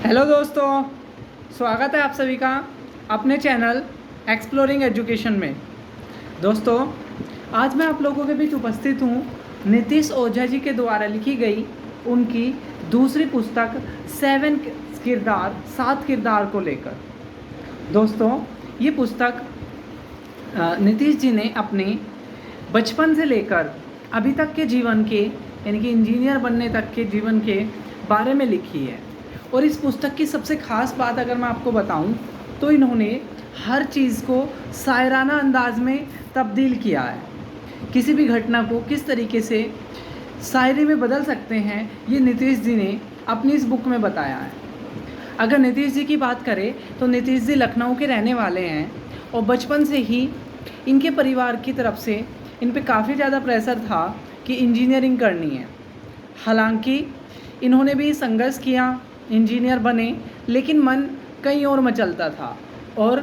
Hello दोस्तों, स्वागत है आप सभी का अपने चैनल एक्सप्लोरिंग एजुकेशन में। दोस्तों, आज मैं आप लोगों के बीच उपस्थित हूँ नीतीश ओझा जी के द्वारा लिखी गई उनकी दूसरी पुस्तक 7 किरदार को लेकर। दोस्तों, ये पुस्तक नीतीश जी ने अपने बचपन से लेकर अभी तक के जीवन के, यानी कि इंजीनियर बनने तक के जीवन के बारे में लिखी है। और इस पुस्तक की सबसे ख़ास बात अगर मैं आपको बताऊं तो इन्होंने हर चीज़ को शायराना अंदाज में तब्दील किया है। किसी भी घटना को किस तरीके से शायरी में बदल सकते हैं, ये नीतीश जी ने अपनी इस बुक में बताया है। अगर नीतीश जी की बात करें तो नीतीश जी लखनऊ के रहने वाले हैं और बचपन से ही इनके परिवार की तरफ से इन पे काफ़ी ज़्यादा प्रेशर था कि इंजीनियरिंग करनी है। हालांकि इन्होंने भी संघर्ष किया, इंजीनियर बने, लेकिन मन कहीं और मचलता था और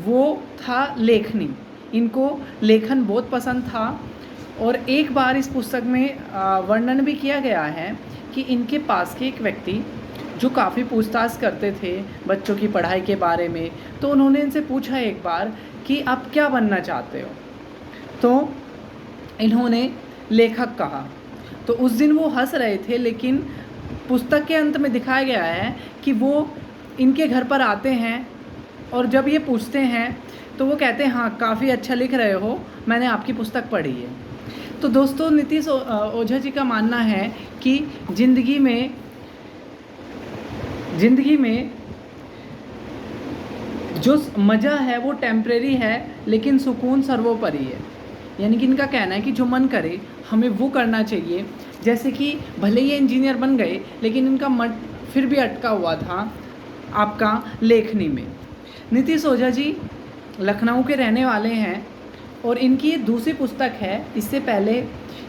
वो था लेखनी। इनको लेखन बहुत पसंद था और एक बार इस पुस्तक में वर्णन भी किया गया है कि इनके पास के एक व्यक्ति जो काफ़ी पूछताछ करते थे बच्चों की पढ़ाई के बारे में, तो उन्होंने इनसे पूछा एक बार कि आप क्या बनना चाहते हो। तो इन्होंने लेखक कहा। तो उस दिन वो हंस रहे थे, लेकिन पुस्तक के अंत में दिखाया गया है कि वो इनके घर पर आते हैं और जब ये पूछते हैं तो वो कहते हैं, हाँ काफ़ी अच्छा लिख रहे हो, मैंने आपकी पुस्तक पढ़ी है। तो दोस्तों, नीतीश ओझा जी का मानना है कि ज़िंदगी में जो मज़ा है वो टेम्परेरी है, लेकिन सुकून सर्वोपरि है। यानी कि इनका कहना है कि जो मन करे हमें वो करना चाहिए। जैसे कि भले ये इंजीनियर बन गए, लेकिन इनका मन फिर भी अटका हुआ था आपका लेखनी में। नीतीश ओझा जी लखनऊ के रहने वाले हैं और इनकी ये दूसरी पुस्तक है। इससे पहले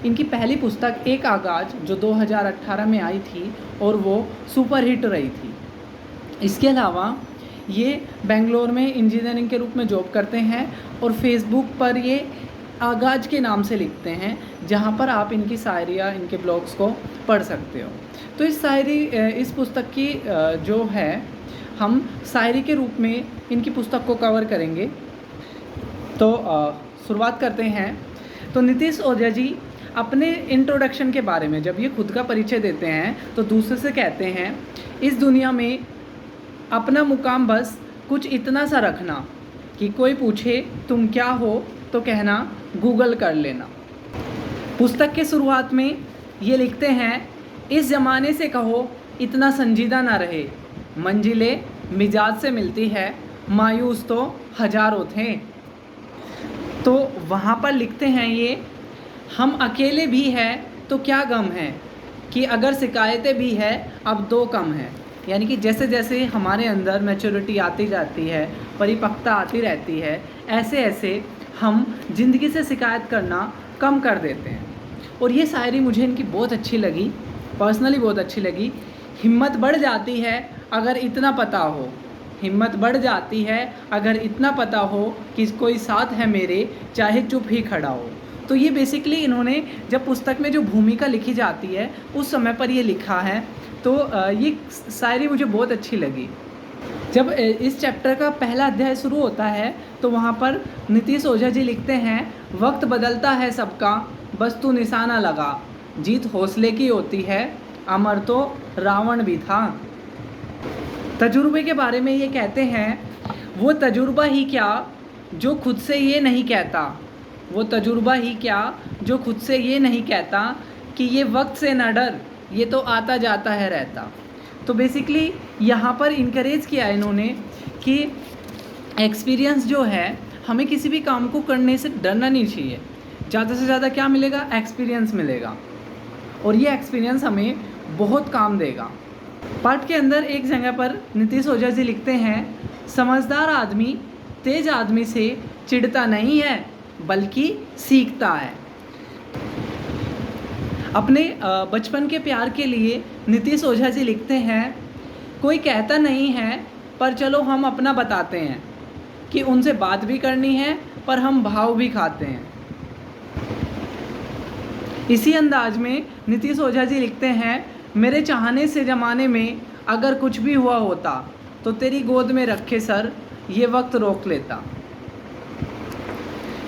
इनकी पहली पुस्तक एक आगाज़ जो 2018 में आई थी और वो सुपरहिट रही थी। इसके अलावा ये बेंगलोर में इंजीनियरिंग के रूप में जॉब करते हैं और फेसबुक पर ये आगाज़ के नाम से लिखते हैं, जहाँ पर आप इनकी शायरियाँ, इनके ब्लॉग्स को पढ़ सकते हो। तो इस पुस्तक की जो है हम शायरी के रूप में इनकी पुस्तक को कवर करेंगे। तो शुरुआत करते हैं। तो नीतीश ओझा जी अपने इंट्रोडक्शन के बारे में जब ये खुद का परिचय देते हैं तो दूसरे से कहते हैं, इस दुनिया में अपना मुकाम बस कुछ इतना सा रखना कि कोई पूछे तुम क्या हो तो कहना गूगल कर लेना। पुस्तक के शुरुआत में ये लिखते हैं, इस ज़माने से कहो इतना संजीदा ना रहे, मंजिलें मिजाज से मिलती है, मायूस तो हजारों थे। तो वहाँ पर लिखते हैं ये, हम अकेले भी हैं तो क्या गम है कि अगर शिकायतें भी है अब दो कम है। यानी कि जैसे जैसे हमारे अंदर मैच्योरिटी आती जाती है, परिपक्वता आती रहती है, ऐसे ऐसे हम ज़िंदगी से शिकायत करना कम कर देते हैं। और ये शायरी मुझे इनकी बहुत अच्छी लगी, पर्सनली बहुत अच्छी लगी। हिम्मत बढ़ जाती है अगर इतना पता हो, हिम्मत बढ़ जाती है अगर इतना पता हो कि कोई साथ है मेरे, चाहे चुप ही खड़ा हो। तो ये बेसिकली इन्होंने जब पुस्तक में जो भूमिका लिखी जाती है उस समय पर ये लिखा है। तो ये शायरी मुझे बहुत अच्छी लगी। जब इस चैप्टर का पहला अध्याय शुरू होता है तो वहाँ पर नीतीश ओझा जी लिखते हैं, वक्त बदलता है सबका, बस तू निशाना लगा, जीत हौसले की होती है, अमर तो रावण भी था। तजुर्बे के बारे में ये कहते हैं, वो तजुर्बा ही क्या जो खुद से ये नहीं कहता, वो तजुर्बा ही क्या जो खुद से ये नहीं कहता कि ये वक्त से न डर, ये तो आता जाता है रहता। तो बेसिकली यहाँ पर इनकरेज किया इन्होंने कि एक्सपीरियंस जो है, हमें किसी भी काम को करने से डरना नहीं चाहिए। ज़्यादा से ज़्यादा क्या मिलेगा? एक्सपीरियंस मिलेगा, और ये एक्सपीरियंस हमें बहुत काम देगा। पाठ के अंदर एक जगह पर नीतीश ओझा जी लिखते हैं, समझदार आदमी तेज आदमी से चिढ़ता नहीं है बल्कि सीखता है। अपने बचपन के प्यार के लिए नीतीश ओझा जी लिखते हैं, कोई कहता नहीं है पर चलो हम अपना बताते हैं कि उनसे बात भी करनी है पर हम भाव भी खाते हैं। इसी अंदाज में नीतीश ओझा जी लिखते हैं, मेरे चाहने से ज़माने में अगर कुछ भी हुआ होता तो तेरी गोद में रखे सर ये वक्त रोक लेता।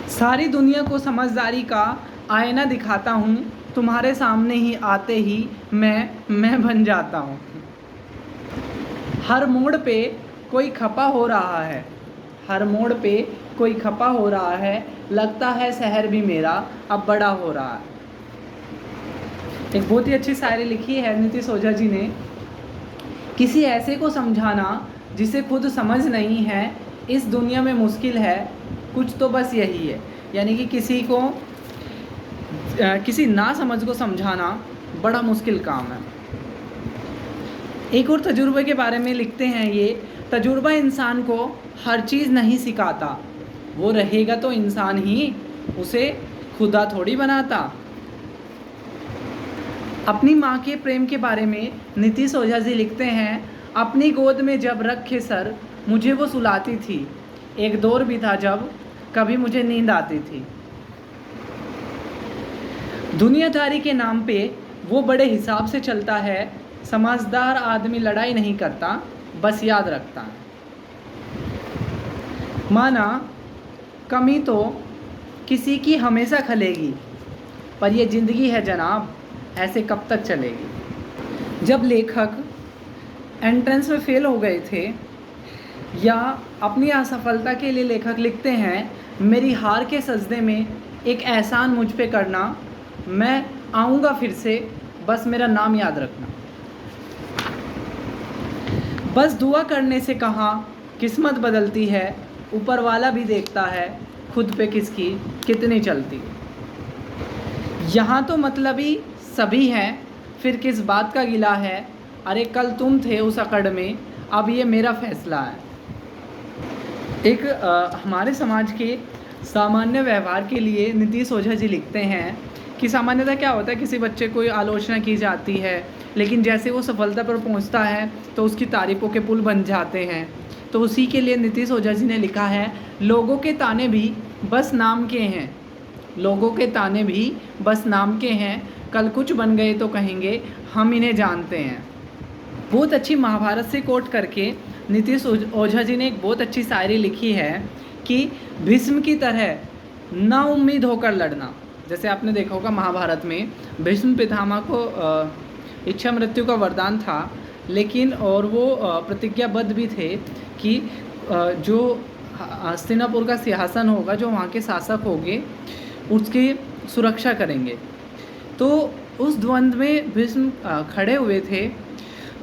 सारी दुनिया को समझदारी का आईना दिखाता हूँ, तुम्हारे सामने ही आते ही मैं बन जाता हूँ। हर मोड़ पे कोई खपा हो रहा है, हर मोड़ पे कोई खपा हो रहा है, लगता है शहर भी मेरा अब बड़ा हो रहा है। एक बहुत ही अच्छी शायरी लिखी है नीतीश ओझा जी ने। किसी ऐसे को समझाना जिसे खुद समझ नहीं है, इस दुनिया में मुश्किल है कुछ तो बस यही है। यानी कि किसी ना समझ को समझाना बड़ा मुश्किल काम है। एक और तजुर्बे के बारे में लिखते हैं ये, तजुर्बा इंसान को हर चीज़ नहीं सिखाता, वो रहेगा तो इंसान ही उसे खुदा थोड़ी बनाता। अपनी माँ के प्रेम के बारे में नीतीश ओझा जी लिखते हैं, अपनी गोद में जब रखे सर मुझे वो सुलाती थी, एक दौर भी था जब कभी मुझे नींद आती थी। दुनियादारी के नाम पे वो बड़े हिसाब से चलता है, समझदार आदमी लड़ाई नहीं करता बस याद रखता है। माना कमी तो किसी की हमेशा खलेगी, पर ये ज़िंदगी है जनाब ऐसे कब तक चलेगी। जब लेखक एंट्रेंस में फेल हो गए थे या अपनी असफलता के लिए लेखक लिखते हैं, मेरी हार के सजदे में एक एहसान मुझ पे करना, मैं आऊँगा फिर से बस मेरा नाम याद रखना। बस दुआ करने से कहाँ किस्मत बदलती है, ऊपर वाला भी देखता है खुद पे किसकी कितनी चलती। यहाँ तो मतलबी सभी हैं, फिर किस बात का गिला है, अरे कल तुम थे उस अकड़ में अब ये मेरा फैसला है। एक हमारे समाज के सामान्य व्यवहार के लिए नीतीश ओझा जी लिखते हैं कि सामान्यतः क्या होता है, किसी बच्चे को आलोचना की जाती है, लेकिन जैसे वो सफलता पर पहुंचता है तो उसकी तारीफ़ों के पुल बन जाते हैं। तो उसी के लिए नीतीश ओझा जी ने लिखा है, लोगों के ताने भी बस नाम के हैं, लोगों के ताने भी बस नाम के हैं, कल कुछ बन गए तो कहेंगे हम इन्हें जानते हैं। बहुत अच्छी महाभारत से कोट करके नीतीश ओझा जी ने एक बहुत अच्छी शायरी लिखी है कि भीष्म की तरह ना उम्मीद होकर लड़ना। जैसे आपने देखा होगा महाभारत में भीष्म पितामह को इच्छा मृत्यु का वरदान था, लेकिन और वो प्रतिज्ञाबद्ध भी थे कि जो हस्तिनापुर का सिंहासन होगा, जो वहाँ के शासक होंगे, उसकी सुरक्षा करेंगे। तो उस द्वंद्व में भीष्म खड़े हुए थे,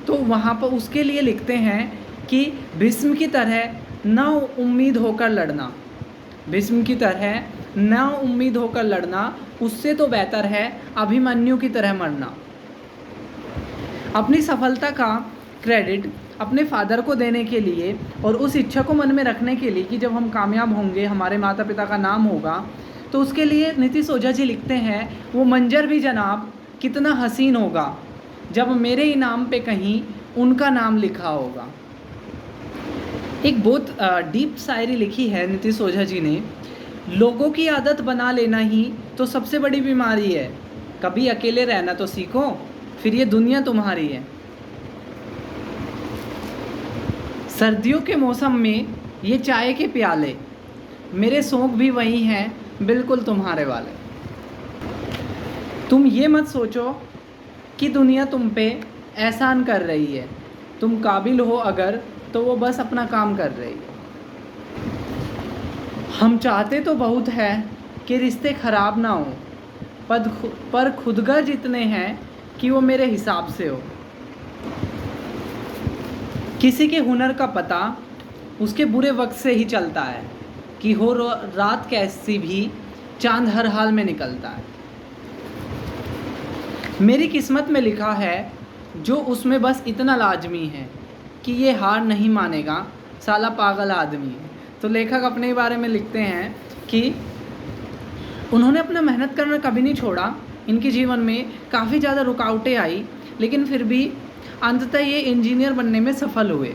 तो वहाँ पर उसके लिए लिखते हैं कि भीष्म की तरह ना उम्मीद होकर लड़ना, भीष्म की तरह ना उम्मीद होकर लड़ना, उससे तो बेहतर है अभिमन्यु की तरह मरना। अपनी सफलता का क्रेडिट अपने फादर को देने के लिए और उस इच्छा को मन में रखने के लिए कि जब हम कामयाब होंगे हमारे माता पिता का नाम होगा, तो उसके लिए नीतीश ओझा जी लिखते हैं, वो मंजर भी जनाब कितना हसीन होगा जब मेरे इनाम पे कहीं उनका नाम लिखा होगा। एक बहुत डीप शायरी लिखी है नीतीश ओझा जी ने, लोगों की आदत बना लेना ही तो सबसे बड़ी बीमारी है, कभी अकेले रहना तो सीखो फिर ये दुनिया तुम्हारी है। सर्दियों के मौसम में ये चाय के प्याले, मेरे शौक भी वही हैं बिल्कुल तुम्हारे वाले। तुम ये मत सोचो कि दुनिया तुम पे एहसान कर रही है, तुम काबिल हो अगर तो वो बस अपना काम कर रही है। हम चाहते तो बहुत है कि रिश्ते ख़राब ना हो, पर खुदगर्ज इतने हैं कि वो मेरे हिसाब से हो। किसी के हुनर का पता उसके बुरे वक्त से ही चलता है, कि हो रात कैसी भी चांद हर हाल में निकलता है। मेरी किस्मत में लिखा है जो उसमें बस इतना लाजमी है कि ये हार नहीं मानेगा साला पागल आदमी है। तो लेखक अपने बारे में लिखते हैं कि उन्होंने अपना मेहनत करना कभी नहीं छोड़ा, इनके जीवन में काफ़ी ज़्यादा रुकावटें आई, लेकिन फिर भी अंततः ये इंजीनियर बनने में सफल हुए।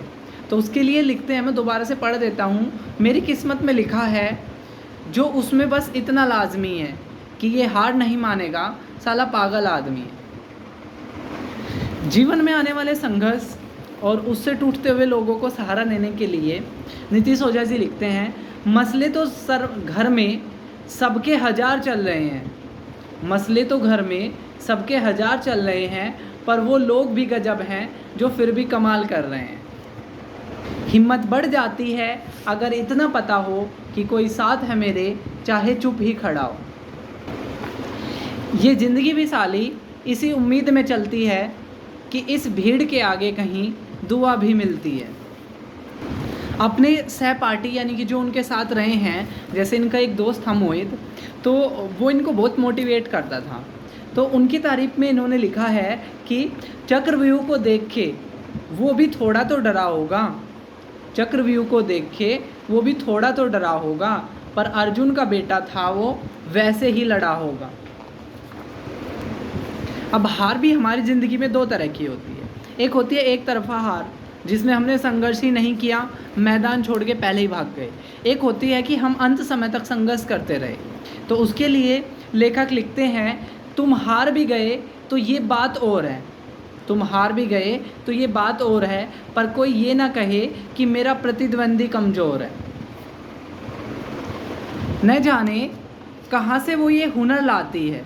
तो उसके लिए लिखते हैं, मैं दोबारा से पढ़ देता हूँ, मेरी किस्मत में लिखा है जो उसमें बस इतना लाजमी है कि ये हार नहीं मानेगा साला पागल आदमी है। जीवन में आने वाले संघर्ष और उससे टूटते हुए लोगों को सहारा देने के लिए नीतीश ओझा जी लिखते हैं, मसले तो घर में सबके हजार चल रहे हैं, मसले तो घर में सबके हजार चल रहे हैं, पर वो लोग भी गजब हैं जो फिर भी कमाल कर रहे हैं। हिम्मत बढ़ जाती है अगर इतना पता हो कि कोई साथ है मेरे, चाहे चुप ही खड़ा हो। ये ज़िंदगी भी साली इसी उम्मीद में चलती है कि इस भीड़ के आगे कहीं दुआ भी मिलती है। अपने सहपाठी यानी कि जो उनके साथ रहे हैं, जैसे इनका एक दोस्त था मोहित, तो वो इनको बहुत मोटिवेट करता था। तो उनकी तारीफ में इन्होंने लिखा है कि चक्रव्यूह को देख के वो भी थोड़ा तो डरा होगा, चक्रव्यूह को देख के वो भी थोड़ा तो डरा होगा, पर अर्जुन का बेटा था वो वैसे ही लड़ा होगा। अब हार भी हमारी ज़िंदगी में दो तरह की होती है। एक होती है एक तरफा हार, जिसमें हमने संघर्ष ही नहीं किया, मैदान छोड़ के पहले ही भाग गए। एक होती है कि हम अंत समय तक संघर्ष करते रहे। तो उसके लिए लेखक लिखते हैं, तुम हार भी गए तो ये बात और है, तुम हार भी गए तो ये बात और है, पर कोई ये ना कहे कि मेरा प्रतिद्वंदी कमज़ोर है। न जाने कहाँ से वो ये हुनर लाती है,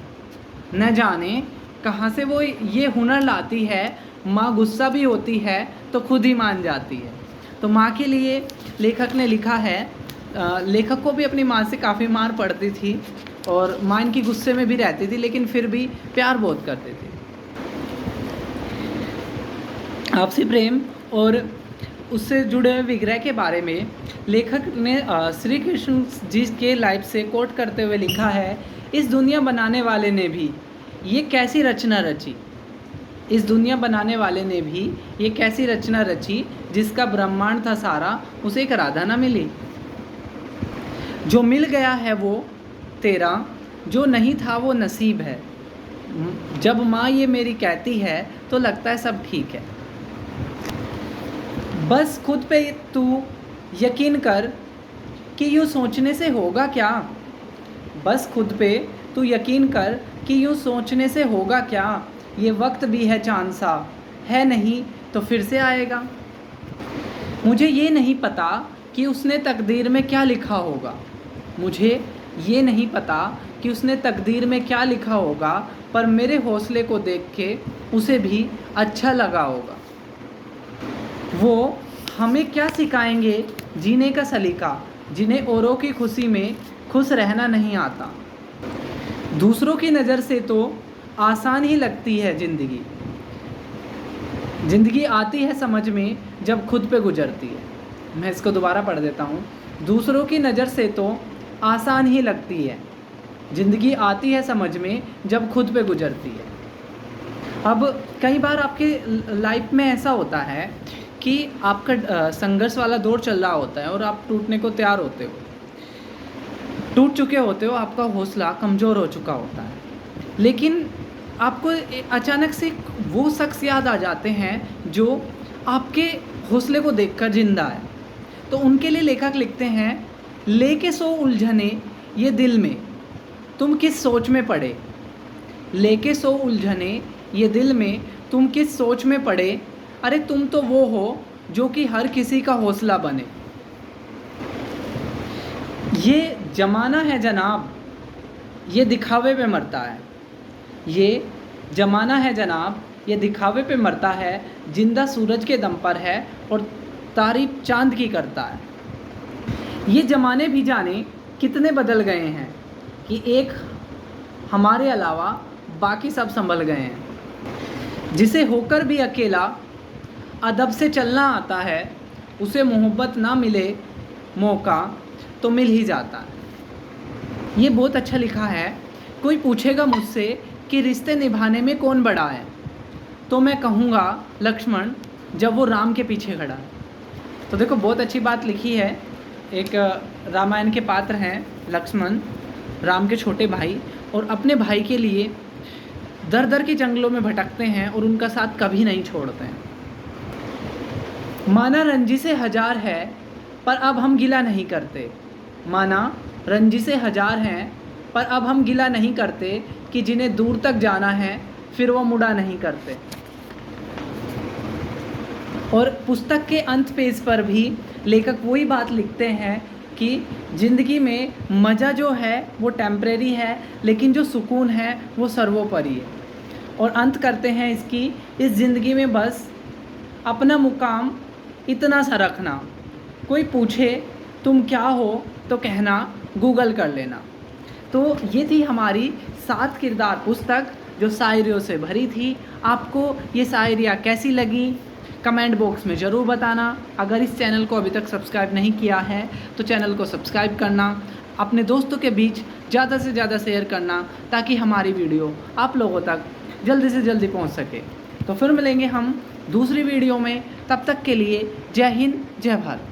न जाने कहाँ से वो ये हुनर लाती है, माँ गुस्सा भी होती है तो खुद ही मान जाती है। तो माँ के लिए लेखक ने लिखा है, लेखक को भी अपनी माँ से काफ़ी मार पड़ती थी और माँ इनकी गुस्से में भी रहती थी, लेकिन फिर भी प्यार बहुत करती थी। आपसी प्रेम और उससे जुड़े हुए विग्रह के बारे में लेखक ने श्री कृष्ण जी के लाइफ से कोट करते हुए लिखा है, इस दुनिया बनाने वाले ने भी ये कैसी रचना रची, इस दुनिया बनाने वाले ने भी ये कैसी रचना रची, जिसका ब्रह्मांड था सारा उसे एक राधा ना मिली। जो मिल गया है वो तेरा, जो नहीं था वो नसीब है। जब माँ ये मेरी कहती है तो लगता है सब ठीक है। बस खुद पे तू यकीन कर कि यूँ सोचने से होगा क्या, बस खुद पे तू यकीन कर कि यूँ सोचने से होगा क्या, ये वक्त भी है चांद सा, है नहीं तो फिर से आएगा। मुझे ये नहीं पता कि उसने तकदीर में क्या लिखा होगा, मुझे ये नहीं पता कि उसने तकदीर में क्या लिखा होगा, पर मेरे हौसले को देख के उसे भी अच्छा लगा होगा। वो हमें क्या सिखाएंगे जीने का सलीका, जिन्हें औरों की खुशी में खुश रहना नहीं आता। दूसरों की नज़र से तो आसान ही लगती है ज़िंदगी, ज़िंदगी आती है समझ में जब खुद पे गुजरती है। मैं इसको दोबारा पढ़ देता हूँ। दूसरों की नज़र से तो आसान ही लगती है, ज़िंदगी आती है समझ में जब खुद पे गुजरती है। अब कई बार आपके लाइफ में ऐसा होता है कि आपका संघर्ष वाला दौर चल रहा होता है और आप टूटने को तैयार होते हो, टूट चुके होते हो, आपका हौसला कमज़ोर हो चुका होता है, लेकिन आपको अचानक से वो शख्स याद आ जाते हैं जो आपके हौसले को देखकर जिंदा है। तो उनके लिए लेखक लिखते हैं, लेके सो उलझने ये दिल में तुम किस सोच में पड़े, लेके सो उलझने ये दिल में तुम किस सोच में पड़े, अरे तुम तो वो हो जो कि हर किसी का हौसला बने। ये ज़माना है जनाब, ये दिखावे पे मरता है, ये ज़माना है जनाब, ये दिखावे पे मरता है, जिंदा सूरज के दम पर है और तारीफ चांद की करता है। ये ज़माने भी जाने कितने बदल गए हैं कि एक हमारे अलावा बाकी सब संभल गए हैं। जिसे होकर भी अकेला अदब से चलना आता है, उसे मोहब्बत ना मिले मौका तो मिल ही जाता है। ये बहुत अच्छा लिखा है। कोई पूछेगा मुझसे कि रिश्ते निभाने में कौन बड़ा है, तो मैं कहूँगा लक्ष्मण, जब वो राम के पीछे खड़ा है। तो देखो बहुत अच्छी बात लिखी है। एक रामायण के पात्र हैं लक्ष्मण, राम के छोटे भाई, और अपने भाई के लिए दर दर के जंगलों में भटकते हैं और उनका साथ कभी नहीं छोड़ते हैं। माना रंजिशें हजार है पर अब हम गिला नहीं करते, माना रंजिशें हजार हैं पर अब हम गिला नहीं करते कि जिन्हें दूर तक जाना है फिर वो मुड़ा नहीं करते। और पुस्तक के अंत पेज पर भी लेखक वही बात लिखते हैं कि ज़िंदगी में मज़ा जो है वो टेम्परेरी है, लेकिन जो सुकून है वो सर्वोपरि है। और अंत करते हैं इसकी, इस ज़िंदगी में बस अपना मुकाम इतना सा रखना, कोई पूछे तुम क्या हो तो कहना गूगल कर लेना। तो ये थी हमारी 7 किरदार पुस्तक जो शायरियों से भरी थी। आपको ये शायरियाँ कैसी लगी कमेंट बॉक्स में ज़रूर बताना। अगर इस चैनल को अभी तक सब्सक्राइब नहीं किया है तो चैनल को सब्सक्राइब करना, अपने दोस्तों के बीच ज़्यादा से ज़्यादा शेयर करना, ताकि हमारी वीडियो आप लोगों तक जल्दी से जल्दी पहुंच सके। तो फिर मिलेंगे हम दूसरी वीडियो में, तब तक के लिए जय हिंद जय भारत।